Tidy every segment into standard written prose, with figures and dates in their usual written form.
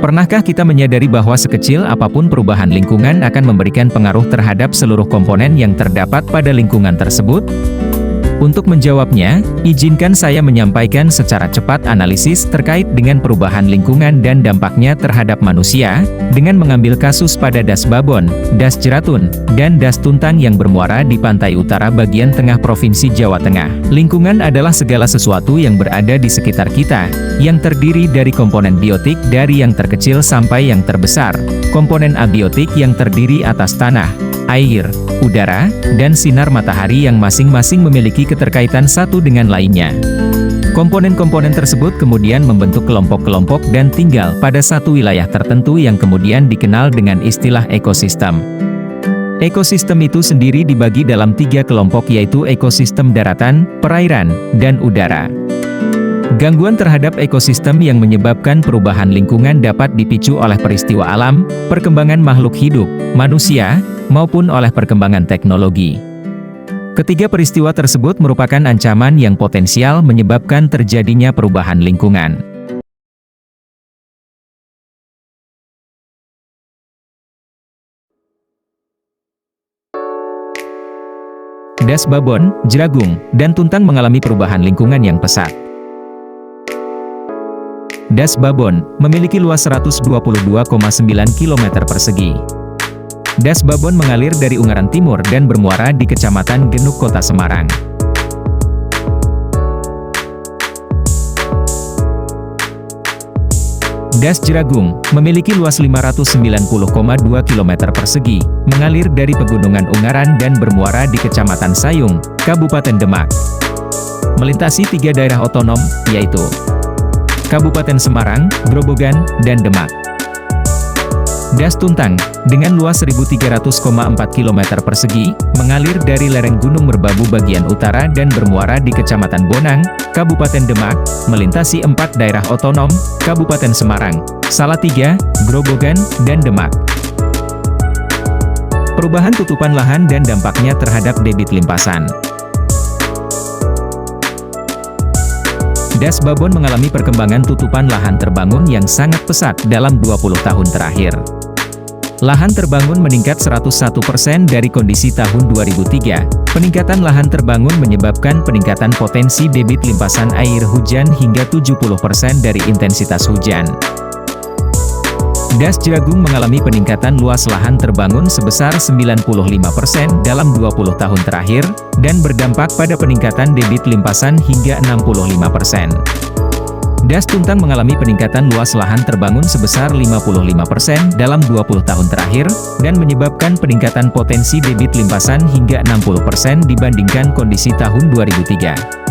Pernahkah kita menyadari bahwa sekecil apapun perubahan lingkungan akan memberikan pengaruh terhadap seluruh komponen yang terdapat pada lingkungan tersebut? Untuk menjawabnya, izinkan saya menyampaikan secara cepat analisis terkait dengan perubahan lingkungan dan dampaknya terhadap manusia, dengan mengambil kasus pada Das Babon, Das Jeratun, dan Das Tuntang yang bermuara di pantai utara bagian tengah Provinsi Jawa Tengah. Lingkungan adalah segala sesuatu yang berada di sekitar kita, yang terdiri dari komponen biotik dari yang terkecil sampai yang terbesar, komponen abiotik yang terdiri atas tanah, air, udara, dan sinar matahari yang masing-masing memiliki keterkaitan satu dengan lainnya. Komponen-komponen tersebut kemudian membentuk kelompok-kelompok dan tinggal pada satu wilayah tertentu yang kemudian dikenal dengan istilah ekosistem. Ekosistem itu sendiri dibagi dalam 3 kelompok, yaitu ekosistem daratan, perairan, dan udara. Gangguan terhadap ekosistem yang menyebabkan perubahan lingkungan dapat dipicu oleh peristiwa alam, perkembangan makhluk hidup, manusia, maupun oleh perkembangan teknologi. Ketiga peristiwa tersebut merupakan ancaman yang potensial menyebabkan terjadinya perubahan lingkungan. Das Babon, Jeragung, dan Tuntang mengalami perubahan lingkungan yang pesat. Das Babon memiliki luas 122,9 km persegi. Das Babon mengalir dari Ungaran Timur dan bermuara di Kecamatan Genuk, Kota Semarang. Das Jeragung memiliki luas 590,2 km persegi, mengalir dari Pegunungan Ungaran dan bermuara di Kecamatan Sayung, Kabupaten Demak. Melintasi 3 daerah otonom, yaitu Kabupaten Semarang, Grobogan, dan Demak. Das Tuntang, dengan luas 1.300,4 km persegi, mengalir dari lereng Gunung Merbabu bagian utara dan bermuara di Kecamatan Bonang, Kabupaten Demak, melintasi 4 daerah otonom, Kabupaten Semarang, Salatiga, Grobogan, dan Demak. Perubahan tutupan lahan dan dampaknya terhadap debit limpasan. Das Babon mengalami perkembangan tutupan lahan terbangun yang sangat pesat dalam 20 tahun terakhir. Lahan terbangun meningkat 101% dari kondisi tahun 2003. Peningkatan lahan terbangun menyebabkan peningkatan potensi debit limpasan air hujan hingga 70% dari intensitas hujan. Das Jeragung mengalami peningkatan luas lahan terbangun sebesar 95% dalam 20 tahun terakhir, dan berdampak pada peningkatan debit limpasan hingga 65%. Das Tuntang mengalami peningkatan luas lahan terbangun sebesar 55% dalam 20 tahun terakhir, dan menyebabkan peningkatan potensi debit limpasan hingga 60% dibandingkan kondisi tahun 2003.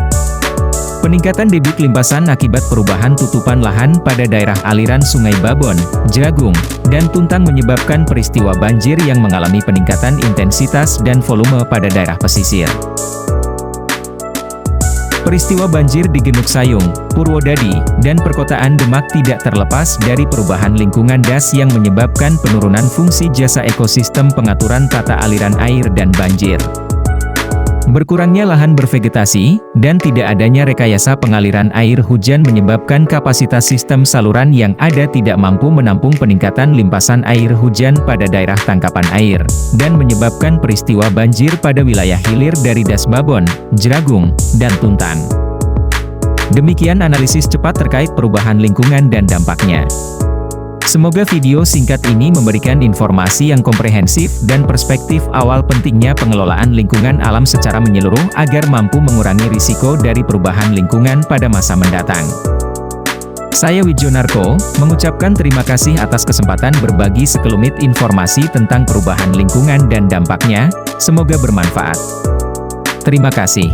Peningkatan debit limpasan akibat perubahan tutupan lahan pada daerah aliran Sungai Babon, Jeragung, dan Tuntang menyebabkan peristiwa banjir yang mengalami peningkatan intensitas dan volume pada daerah pesisir. Peristiwa banjir di Genuk Sayung, Purwodadi, dan perkotaan Demak tidak terlepas dari perubahan lingkungan das yang menyebabkan penurunan fungsi jasa ekosistem pengaturan tata aliran air dan banjir. Berkurangnya lahan bervegetasi, dan tidak adanya rekayasa pengaliran air hujan menyebabkan kapasitas sistem saluran yang ada tidak mampu menampung peningkatan limpasan air hujan pada daerah tangkapan air, dan menyebabkan peristiwa banjir pada wilayah hilir dari Das Babon, Jeragung, dan Tuntang. Demikian analisis cepat terkait perubahan lingkungan dan dampaknya. Semoga video singkat ini memberikan informasi yang komprehensif dan perspektif awal pentingnya pengelolaan lingkungan alam secara menyeluruh agar mampu mengurangi risiko dari perubahan lingkungan pada masa mendatang. Saya Wijonarko, mengucapkan terima kasih atas kesempatan berbagi sekelumit informasi tentang perubahan lingkungan dan dampaknya, semoga bermanfaat. Terima kasih.